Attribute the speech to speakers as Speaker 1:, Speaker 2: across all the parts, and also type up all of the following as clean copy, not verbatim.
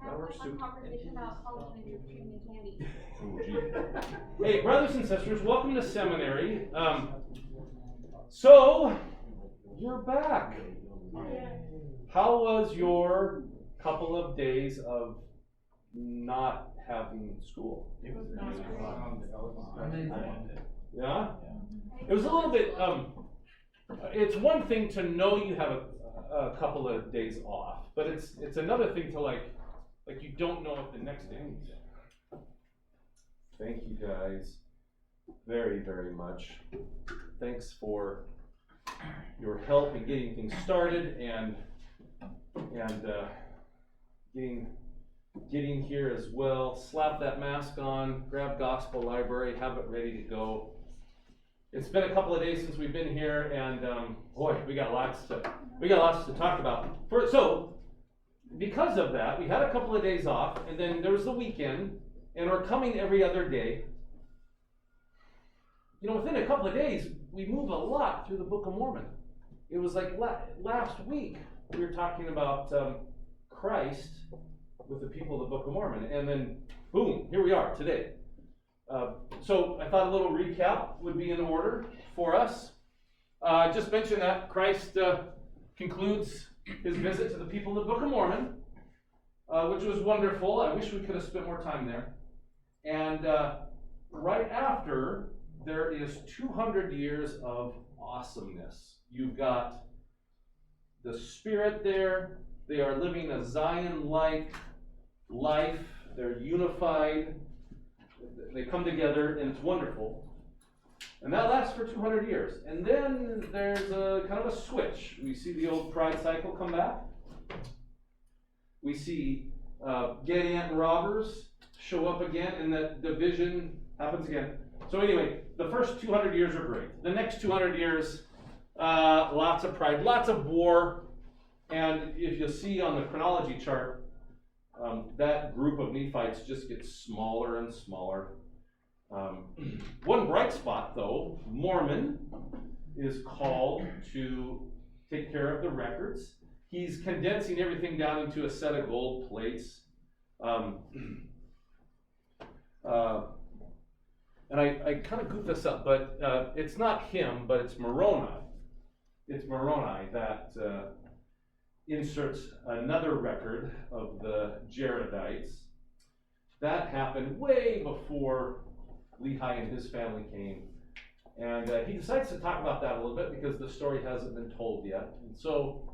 Speaker 1: That works too.
Speaker 2: Conversation about Halloween and trick-or-treating and candy.
Speaker 3: Oh, gee. Hey, brothers and sisters, welcome to seminary. So, you're back. How was your couple of days of not having school?
Speaker 1: It was
Speaker 2: nice.
Speaker 3: Yeah? It was a little bit, it's one thing to know you have a couple of days off, but it's another thing to like you don't know if the next day is. Thank you guys very, very much. Thanks for your help in getting things started and getting here as well. Slap that mask on, grab Gospel Library, have it ready to go. It's been a couple of days since we've been here, and boy, we got lots to talk about. So, because of that, we had a couple of days off, and then there was the weekend, and we're coming every other day. You know, within a couple of days, we moved a lot through the Book of Mormon. It was like last week we were talking about Christ with the people of the Book of Mormon, and then boom, here we are today. So I thought a little recap would be in order for us. Just mention that Christ concludes his visit to the people of the Book of Mormon, which was wonderful. I wish we could have spent more time there. And right after, there is 200 years of awesomeness. You've got the Spirit there. They are living a Zion-like life. They're unified. They come together, and it's wonderful. And that lasts for 200 years. And then there's a kind of a switch. We see the old pride cycle come back. We see Getty and robbers show up again, and that division happens again. So anyway, the first 200 years are great. The next 200 years, lots of pride, lots of war. And if you see on the chronology chart, that group of Nephites just gets smaller and smaller. One bright spot, though, Mormon is called to take care of the records. He's condensing everything down into a set of gold plates. And I kind of goofed this up, but it's not him, but it's Moroni. It's Moroni that inserts another record of the Jaredites. That happened way before Lehi and his family came. And he decides to talk about that a little bit because the story hasn't been told yet. And so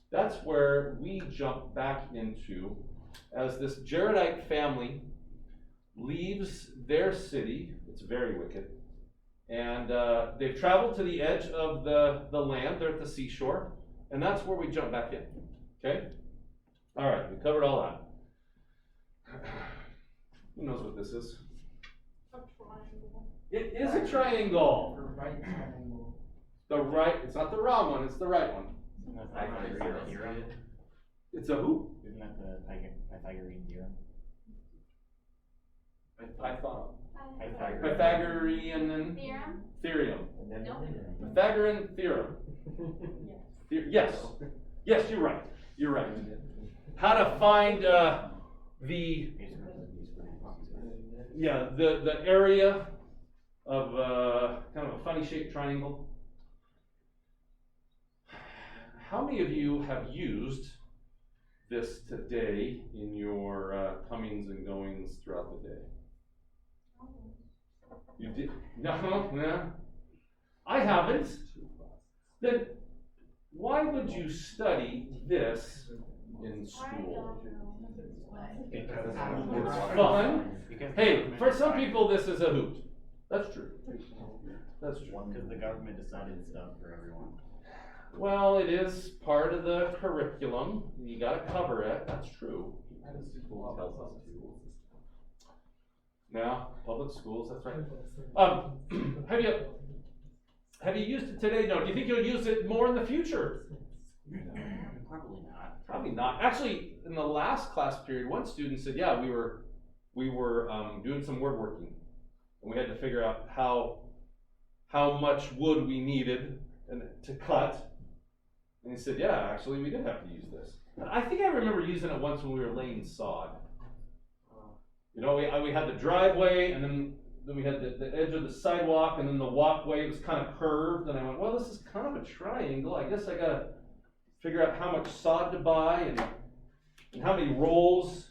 Speaker 3: that's where we jump back into as this Jaredite family leaves their city. It's very wicked. And they've traveled to the edge of the land. They're at the seashore. And that's where we jump back in. Okay? All right, we covered all that. Who knows what this is?
Speaker 2: A triangle.
Speaker 3: It is a triangle.
Speaker 1: The right triangle.
Speaker 3: The right, it's not the wrong one, it's the right one.
Speaker 4: Isn't that Pythagorean theorem?
Speaker 3: It's a who?
Speaker 4: Isn't that the Pythagorean theorem?
Speaker 3: Pythagorean
Speaker 2: Theorem?
Speaker 3: theorem.
Speaker 2: Nope.
Speaker 3: Pythagorean theorem. Yes. Yes, you're right. You're right. How to find the area of kind of a funny shaped triangle. How many of you have used this today in your comings and goings throughout the day? You did? No. I haven't. Then why would you study this in school?
Speaker 4: Because
Speaker 3: It's fun. Hey, for some people this is a hoot. That's true. That's true.
Speaker 4: Because the government decided stuff for everyone.
Speaker 3: Well, it is part of the curriculum. You got to cover it. That's true. Yeah, public schools. That's right. Have you used it today? No. Do you think you'll use it more in the future?
Speaker 4: Probably not.
Speaker 3: Probably not. Actually, in the last class period, one student said, "Yeah, we were doing some woodworking, and we had to figure out how much wood we needed and to cut." And he said, "Yeah, actually, we did have to use this." I think I remember using it once when we were laying sod. You know, we had the driveway, and then we had the edge of the sidewalk, and then the walkway was kind of curved, and I went, well, this is kind of a triangle. I guess I gotta figure out how much sod to buy and how many rolls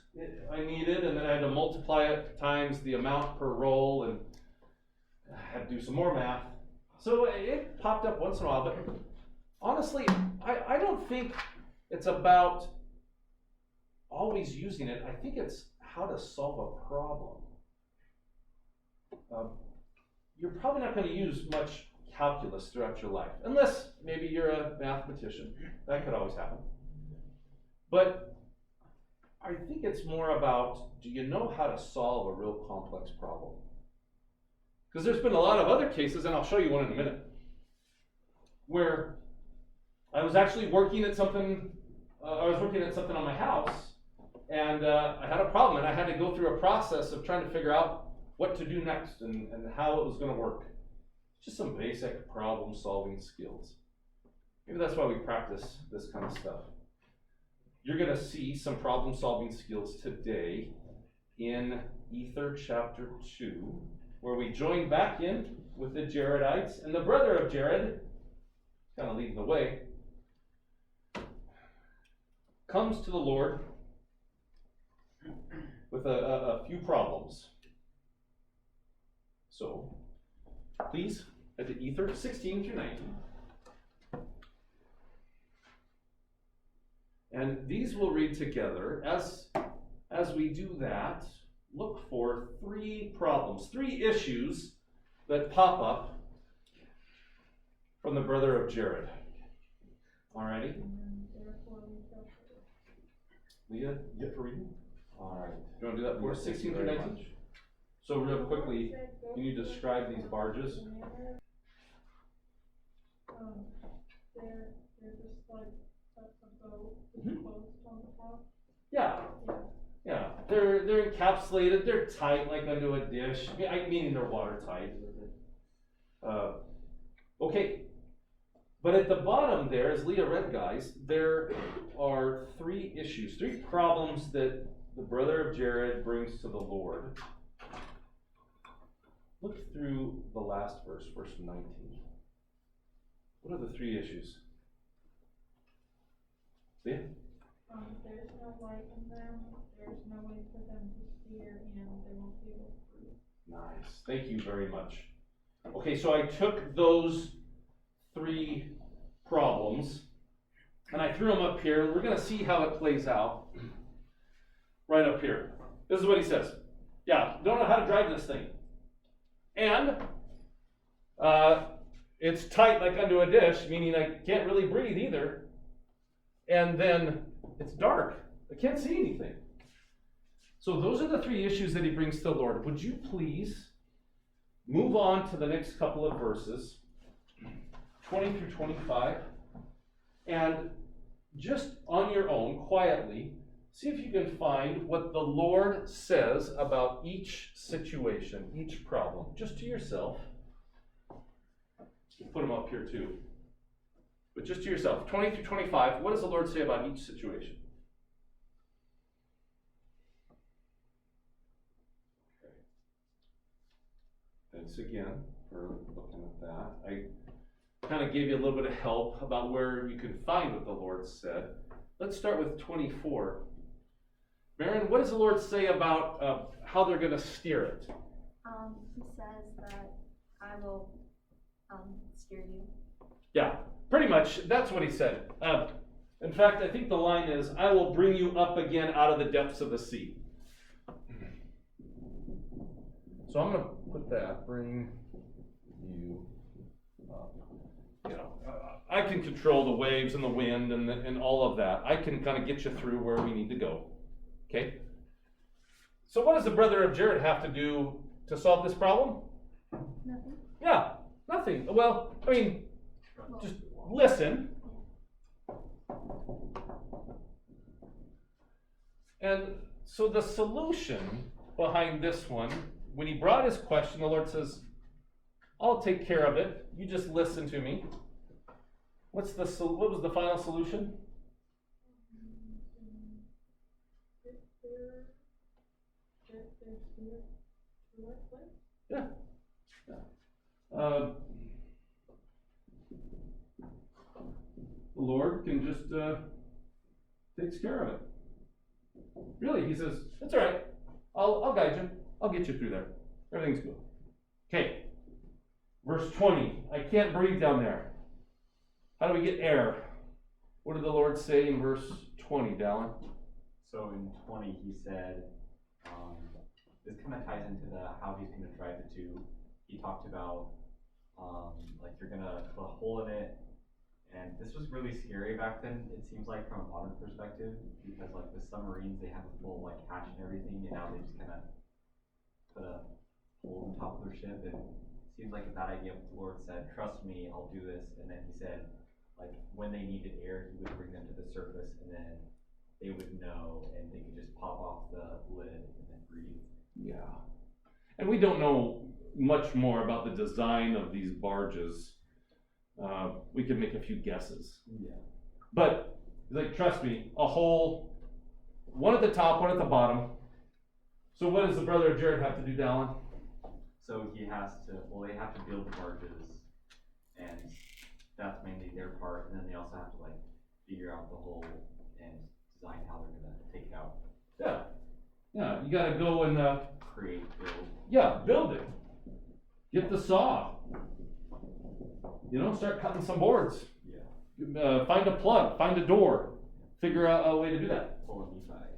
Speaker 3: I needed, and then I had to multiply it times the amount per roll, and I had to do some more math. So it popped up once in a while, but honestly, I don't think it's about always using it. I think it's how to solve a problem. You're probably not going to use much calculus throughout your life, unless maybe you're a mathematician. That could always happen. But I think it's more about, do you know how to solve a real complex problem? Because there's been a lot of other cases, and I'll show you one in a minute, where I was actually working at something, on my house, and I had a problem, and I had to go through a process of trying to figure out what to do next and how it was going to work. Just some basic problem solving skills. Maybe that's why we practice this kind of stuff. You're going to see some problem solving skills today in Ether chapter 2, where we join back in with the Jaredites, and the brother of Jared, kind of leading the way, comes to the Lord with a few problems. So, please, at the Ether, 16 through 19. And these we'll read together. As we do that, look for 3 problems, 3 issues that pop up from the brother of Jared. Alrighty? Leah, you get for reading? Alright. Do you want to do that for us? 16 through 19? So real quickly, can you describe these barges?
Speaker 2: They're just like a boat with closed on the top.
Speaker 3: Yeah. Yeah. They're encapsulated, they're tight like onto a dish. Meaning they're watertight. Okay. But at the bottom there, as Leah read, guys, there are 3 issues, 3 problems that the brother of Jared brings to the Lord. Look through the last verse, verse 19. What are the 3 issues? See it?
Speaker 2: There's no light in them, there's no way for them to steer, and they won't be able to breathe.
Speaker 3: Nice. Thank you very much. Okay, so I took those 3 problems and I threw them up here, and we're going to see how it plays out right up here. This is what he says. Yeah, don't know how to drive this thing. And it's tight like unto a dish, meaning I can't really breathe either. And then it's dark. I can't see anything. So those are the 3 issues that he brings to the Lord. Would you please move on to the next couple of verses, 20 through 25, and just on your own, quietly, see if you can find what the Lord says about each situation, each problem, just to yourself. Put them up here too. But just to yourself, 20 through 25, what does the Lord say about each situation? Okay. Thanks again for looking at that. I kind of gave you a little bit of help about where you can find what the Lord said. Let's start with 24. Maren, what does the Lord say about how they're going to steer it?
Speaker 5: He says that I will steer you.
Speaker 3: Yeah, pretty much. That's what he said. In fact, I think the line is, I will bring you up again out of the depths of the sea. So I'm going to put that, bring you up. You know, I can control the waves and the wind and all of that. I can kind of get you through where we need to go. Okay? So what does the brother of Jared have to do to solve this problem?
Speaker 5: Nothing.
Speaker 3: Yeah, nothing. Well, I mean, just listen. And so the solution behind this one, when he brought his question, the Lord says, I'll take care of it. You just listen to me. What was the final solution?
Speaker 2: get their sewer to our place.
Speaker 3: The Lord can just, takes care of it. Really, he says, it's all right. I'll guide you. I'll get you through there. Everything's good. Okay. Verse 20. I can't breathe down there. How do we get air? What did the Lord say in verse 20, Dallin?
Speaker 4: So in 20, he said, this kind of ties into how he's going to drive the tube. He talked about, like you're going to put a hole in it. And this was really scary back then, it seems like, from a modern perspective, because like with submarines, they have a full like hatch and everything, and now they just kind of put a hole on top of their ship, and it seems like a bad idea. But the Lord said, trust me, I'll do this. And then he said, like, when they needed air, he would bring them to the surface, and then they would know, and they could just pop off the lid and then breathe.
Speaker 3: Yeah. And we don't know much more about the design of these barges. We could make a few guesses.
Speaker 4: Yeah.
Speaker 3: But, like, trust me, a hole, one at the top, one at the bottom. So what does the brother of Jared have to do, Dallin?
Speaker 4: So he has to, well, they have to build the barges, and that's mainly their part, and then they also have to, like, figure out the hole and design how they're gonna take it out.
Speaker 3: Yeah. Yeah, you gotta go and,
Speaker 4: Create, build.
Speaker 3: yeah, build it. Get the saw. You know, start cutting some boards.
Speaker 4: Yeah.
Speaker 3: Find a plug, find a door. Figure out a way to do that.
Speaker 4: Pull a Nephi.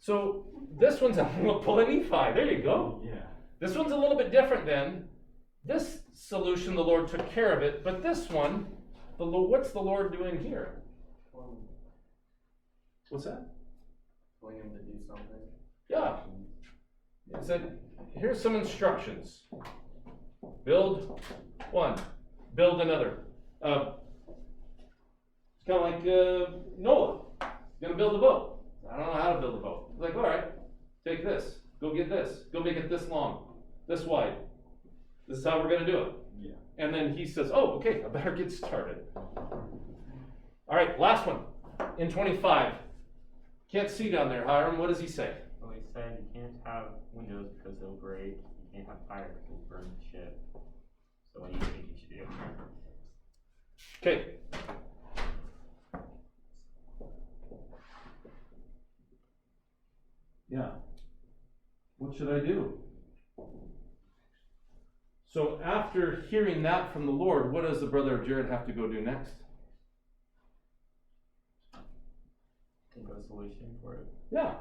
Speaker 3: So this one's a pull a Nephi. There you go.
Speaker 4: Yeah.
Speaker 3: This one's a little bit different then. This solution, the Lord took care of it, but this one, what's the Lord doing here? What's that?
Speaker 1: Telling him to do something.
Speaker 3: Yeah. He said, here's some instructions. Build one. Build another. It's kind of like Noah. He's going to build a boat. I don't know how to build a boat. He's like, all right, take this. Go get this. Go make it this long, this wide. This is how we're going to do it.
Speaker 4: Yeah.
Speaker 3: And then he says, oh, okay, I better get started. All right, last one. In 25. Can't see down there, Hiram. What does he say?
Speaker 6: Well, he said you can't have windows because they'll break. You can't have fire because it'll burn the ship. So what do you think you should do?
Speaker 3: Okay. Yeah. What should I do? So after hearing that from the Lord, what does the brother of Jared have to go do next?
Speaker 6: Think of a solution for it.
Speaker 3: Yeah.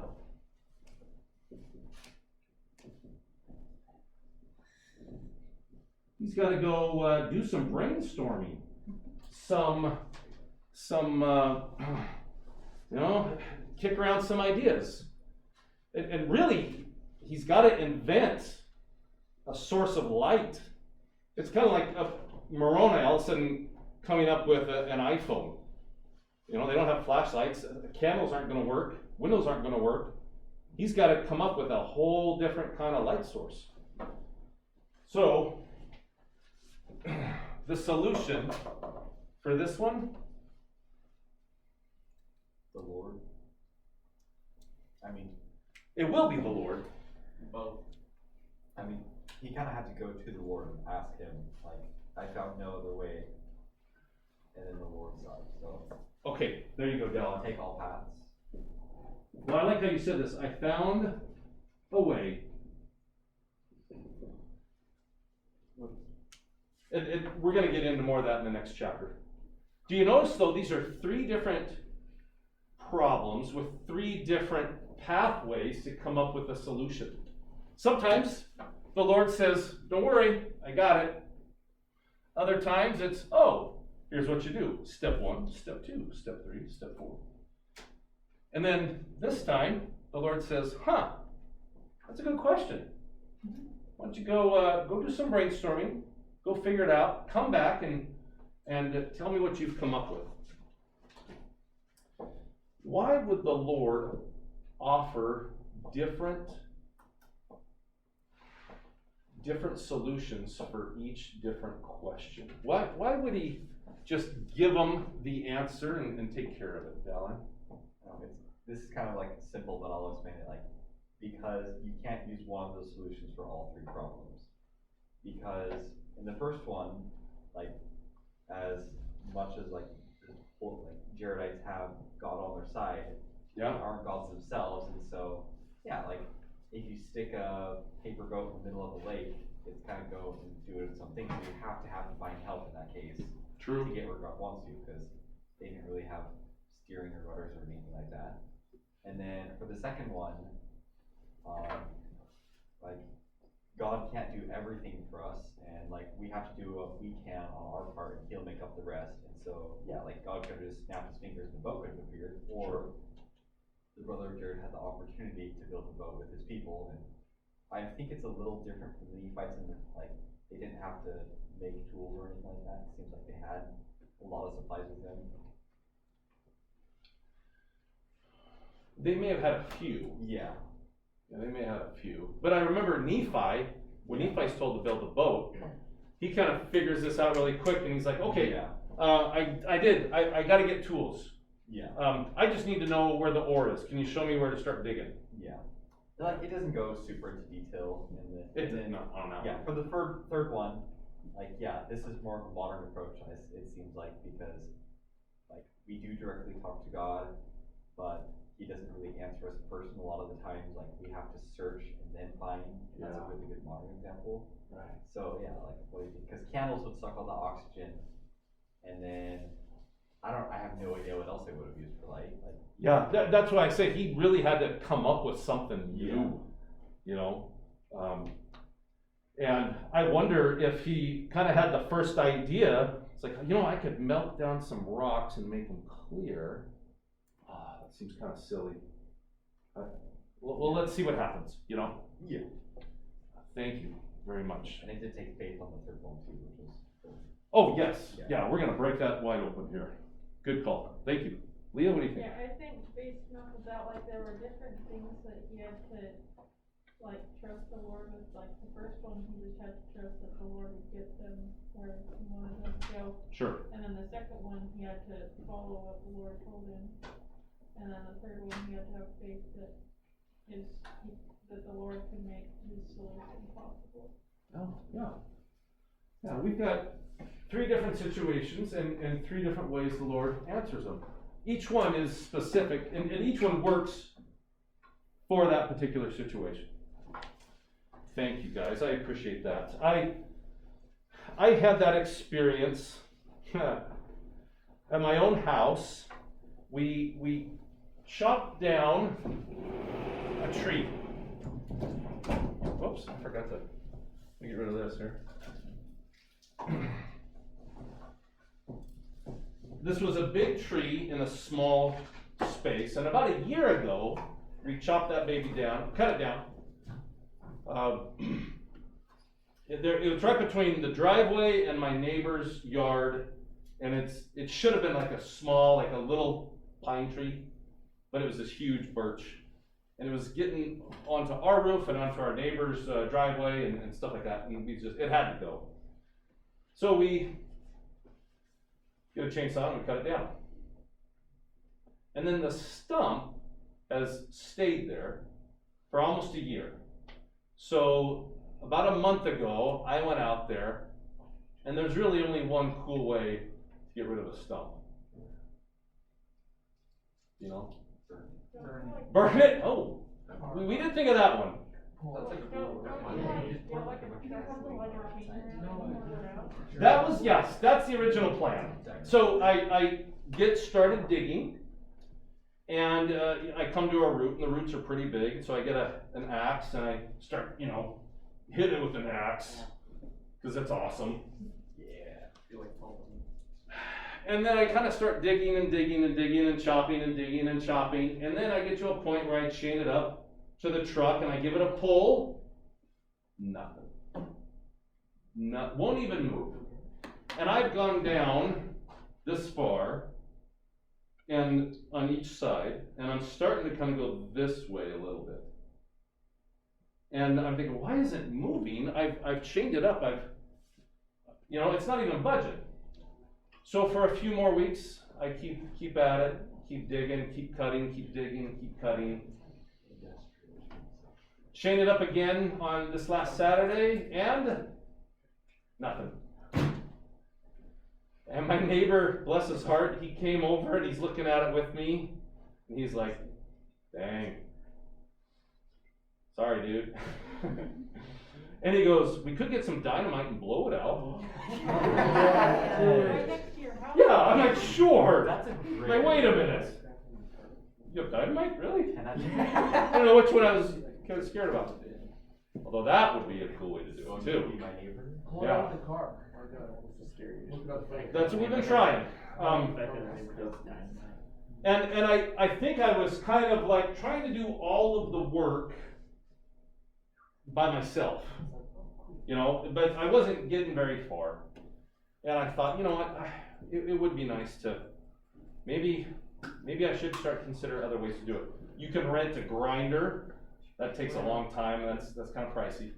Speaker 3: He's got to go do some brainstorming, some kick around some ideas. And really, he's got to invent a source of light. It's kind of like Moroni all of a sudden coming up with an iPhone. You know, they don't have flashlights. Candles aren't going to work. Windows aren't going to work. He's got to come up with a whole different kind of light source. So, the solution for this one?
Speaker 4: The Lord. I mean,
Speaker 3: It will be the Lord.
Speaker 4: both. I mean, he kind of had to go to the Lord and ask him, like, I found no other way. And then the Lord saw it, so
Speaker 3: Okay, there you go,
Speaker 4: I'll
Speaker 3: Dallin.
Speaker 4: take all paths.
Speaker 3: Well, I like how you said this. I found a way. And we're going to get into more of that in the next chapter. Do you notice, though, these are three different problems with three different pathways to come up with a solution. Sometimes the Lord says, don't worry, I got it. Other times it's, oh, here's what you do. Step 1, step 2, step 3, step 4. And then this time, the Lord says, that's a good question. Why don't you go do some brainstorming, go figure it out, come back and tell me what you've come up with. Why would the Lord offer different solutions for each different question? Why would he just give them the answer and take care of it, Dallin?
Speaker 4: This is kind of like simple, but I'll explain it. Like, because you can't use one of those solutions for all three problems. Because in the first one, like, as much as like Jaredites have God on their side, they
Speaker 3: Yeah.
Speaker 4: aren't gods themselves, and so, yeah, like, if you stick a paper boat in the middle of a lake, it's kind of go and do it some things, so you have to have divine help in that case
Speaker 3: True.
Speaker 4: to get where God wants you, because they didn't really have steering or rudders or anything like that. And then for the second one, like, God can't do everything for us, and like, we have to do what we can on our part, and He'll make up the rest. And so, yeah, like, God could have just snapped His fingers and the boat could have appeared, or the brother of Jared had the opportunity to build the boat with his people. And I think it's a little different from the Nephites in that, like, they didn't have to make tools or anything like that. It seems like they had a lot of supplies with them.
Speaker 3: They may have had a few.
Speaker 4: Yeah.
Speaker 3: Yeah, they may have had a few. But I remember Nephi, when Nephi's told to build the boat, he kind of figures this out really quick, and he's like, okay,
Speaker 4: Yeah.
Speaker 3: I gotta get tools.
Speaker 4: Yeah.
Speaker 3: I just need to know where the ore is. Can you show me where to start digging?
Speaker 4: Yeah. Like, it doesn't go super into detail in the.
Speaker 3: It
Speaker 4: and
Speaker 3: did
Speaker 4: then-
Speaker 3: not on that.
Speaker 4: Yeah, for the third one, like, yeah, this is more of a modern approach, it seems like, because, like, we do directly talk to God, but He doesn't really answer us in person a lot of the times. Like, we have to search and then find. And that's
Speaker 3: Yeah.
Speaker 4: a really good modern example.
Speaker 3: Right.
Speaker 4: So, yeah, like, what do you think? Because candles would suck all the oxygen, and then, I have no idea what else they would have used for light, like.
Speaker 3: Yeah, that's why I say he really had to come up with something
Speaker 4: Yeah.
Speaker 3: new, you know? And I wonder if he kind of had the first idea. It's like, I could melt down some rocks and make them clear. That seems kind of silly. Well, let's see what happens,
Speaker 4: Yeah.
Speaker 3: Thank you very much.
Speaker 4: And it did take faith on the third one too, which was.
Speaker 3: Oh, yes.
Speaker 4: Yeah.
Speaker 3: Yeah, we're going to break that wide open here. Good call. Thank you. Leah, what do you think?
Speaker 2: Yeah, I think based off of that, like, there were different things that he had to, like, trust the Lord with. Like, the first one, he just had to trust that the Lord would get them where he wanted them to go.
Speaker 3: Sure.
Speaker 2: And then the second one, he had to follow what the Lord told him. And then the third one, he had to have faith that that the Lord could make his solution possible.
Speaker 3: Oh, yeah. Yeah, we've got 3 different situations and 3 different ways the Lord answers them. Each one is specific, and each one works for that particular situation. Thank you, guys. I appreciate that. I had that experience at my own house. We chopped down a tree. Whoops, I forgot to get rid of this here. This was a big tree in a small space, and about a year ago, we chopped that baby down, cut it down. It was right between the driveway and my neighbor's yard, and it should have been like a little pine tree, but it was this huge birch. And it was getting onto our roof and onto our neighbor's driveway and stuff like that, and it had to go. So we get a chainsaw and we cut it down. And then the stump has stayed there for almost a year. So about a month ago, I went out there, and there's really only one cool way to get rid of a stump. You know? Burn it? Oh, we didn't think of that one. That was, yes, that's the original plan. So I get started digging, and I come to a root, and the roots are pretty big, so I get an axe, and I start, hit it with an axe, because that's awesome.
Speaker 1: Yeah, I feel like pumping.
Speaker 3: And then I kind of start digging and digging and digging and chopping and digging and chopping, and then I get to a point where I chain it up to the truck and I give it a pull. Nothing. Won't even move. And I've gone down this far and on each side, and I'm starting to kind of go this way a little bit. And I'm thinking, why is it moving? I've chained it up. It's not even budging. So for a few more weeks, I keep at it, keep digging, keep cutting, keep digging, keep cutting. chained it up again on this last Saturday, and nothing. And my neighbor, bless his heart, he came over and he's looking at it with me, and he's like, dang. Sorry, dude. And he goes, we could get some dynamite and blow it out.
Speaker 2: Right next to your house.
Speaker 3: Yeah, I'm like, sure.
Speaker 4: That's a great.
Speaker 3: Like, wait a minute. You have dynamite? Really?
Speaker 4: Can
Speaker 3: I don't know which one I was kind of scared about. Although that would be a cool way to do it,
Speaker 4: Be
Speaker 3: too.
Speaker 4: my neighbor.
Speaker 1: Pull it out of the car. Or the scary. Look it up.
Speaker 3: That's what we've been trying. And I think I was kind of like trying to do all of the work by myself, you know, but I wasn't getting very far. And I thought, you know what, it would be nice to, maybe I should start to consider other ways to do it. You can rent a grinder. That takes a long time, and that's kind of pricey.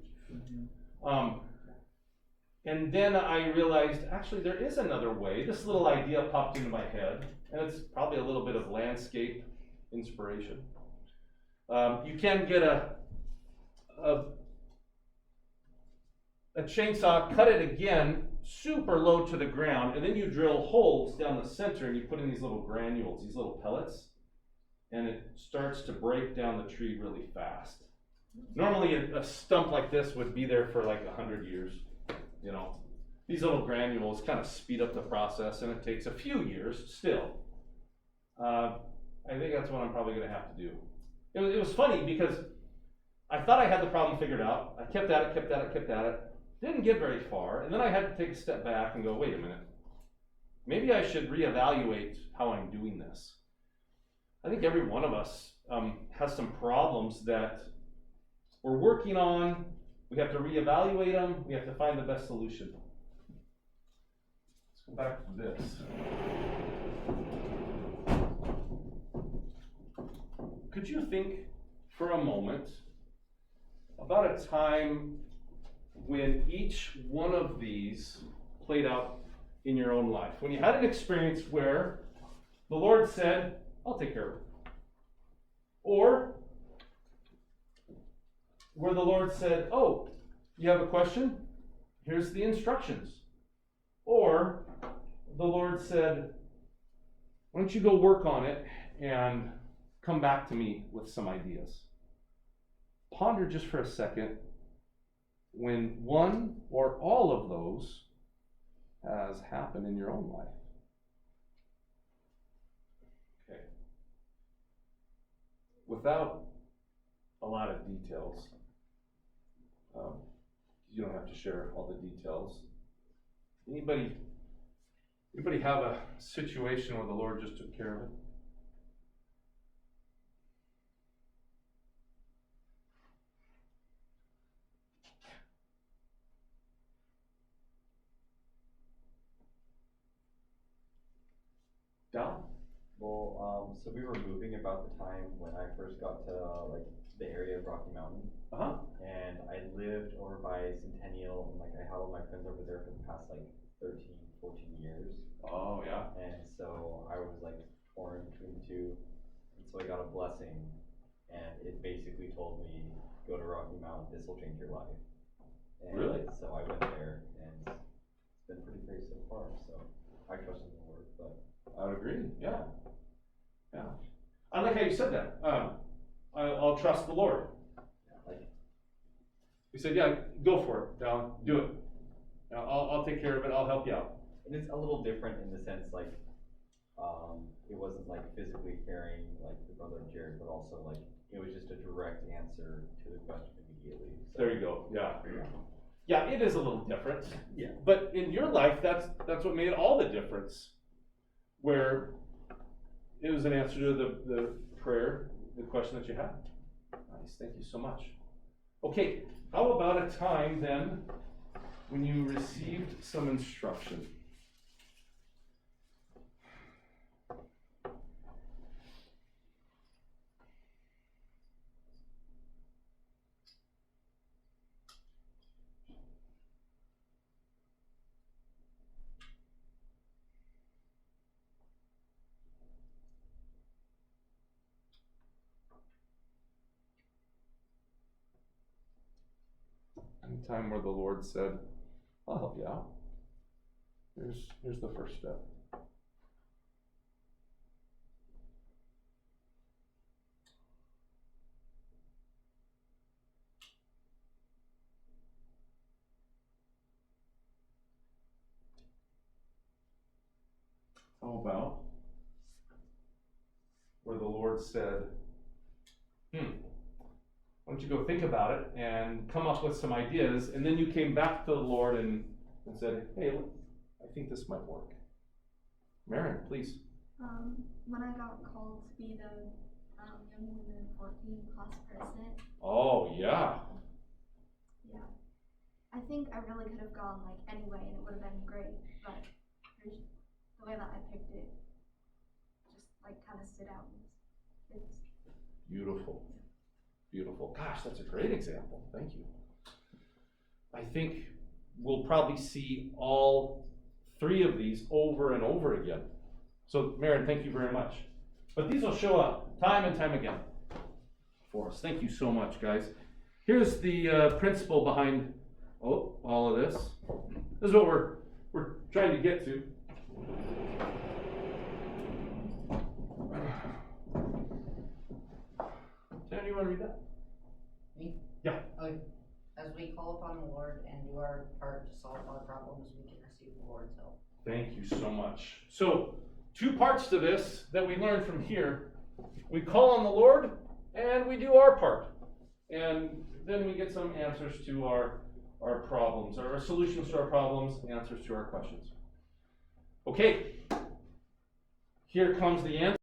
Speaker 3: And then I realized, actually, there is another way. This little idea popped into my head, and it's probably a little bit of landscape inspiration. You can get a chainsaw, cut it again, super low to the ground, and then you drill holes down the center, and you put in these little granules, these little pellets, and it starts to break down the tree really fast. Normally, a stump like this would be there for like 100 years. You know, these little granules kind of speed up the process, and it takes a few years still. I think that's what I'm probably going to have to do. It was funny because I thought I had the problem figured out. I kept at it. Didn't get very far, and then I had to take a step back and go, wait a minute. Maybe I should reevaluate how I'm doing this. I think every one of us has some problems that we're working on. We have to reevaluate them. We have to find the best solution. Let's go back to this. Could you think for a moment about a time when each one of these played out in your own life? When you had an experience where the Lord said, I'll take care of it. Or where the Lord said, oh, you have a question? Here's the instructions. Or the Lord said, why don't you go work on it and come back to me with some ideas. Ponder just for a second when one or all of those has happened in your own life. Okay. Without a lot of details, you don't have to share all the details. Anybody have a situation where the Lord just took care of it? Don?
Speaker 4: Well, so we were moving about the time when I first got to like the area of Rocky Mountain,
Speaker 3: Uh-huh.
Speaker 4: and I lived over by Centennial, and like I had all my friends over there for the past like 13, 14 years,
Speaker 3: Oh, yeah.
Speaker 4: and so I was like torn between the two, and so I got a blessing, and it basically told me, go to Rocky Mountain, this will change your life. And
Speaker 3: Really?
Speaker 4: So I went there, and it's been pretty great so far, so I trust in the Lord, but.
Speaker 3: I would agree. Yeah. Yeah. I like how you said that. I'll trust the Lord.
Speaker 4: Like,
Speaker 3: You said, yeah, go for it, Don. Do it. I'll take care of it. I'll help you out.
Speaker 4: and it's a little different in the sense like, it wasn't like physically carrying like the brother of Jared, but also like, it was just a direct answer to the question immediately. So,
Speaker 3: There you go. Yeah. Yeah, it is a little different.
Speaker 4: Yeah.
Speaker 3: But in your life, that's what made all the difference. Where it was an answer to the prayer, the question that you had. Nice, thank you so much. Okay, how about a time then when you received some instruction? Any time where the Lord said, I'll help you out. Here's the first step. How about where the Lord said, why don't you go think about it and come up with some ideas, and then you came back to the Lord and said, hey, look, I think this might work. Marion, please.
Speaker 5: When I got called to be the Young Women 14 class president,
Speaker 3: Oh, yeah.
Speaker 5: yeah, I think I really could have gone like anyway and it would have been great, but there's the way that I picked it just like kind of stood out. It's
Speaker 3: Beautiful. Beautiful. Gosh, that's a great example. Thank you. I think we'll probably see all three of these over and over again. So, Marion, thank you very much. But these will show up time and time again for us. Thank you so much, guys. Here's the principle behind all of this. This is what we're trying to get to. Sam, do you want to read that?
Speaker 7: Me?
Speaker 3: Yeah.
Speaker 7: Okay. As we call upon the Lord and do our part to solve our problems, we can receive the Lord's help.
Speaker 3: Thank you so much. So, two parts to this that we learned from here. We call on the Lord and we do our part. And then we get some answers to our problems, or solutions to our problems, answers to our questions. Okay, here comes the answer.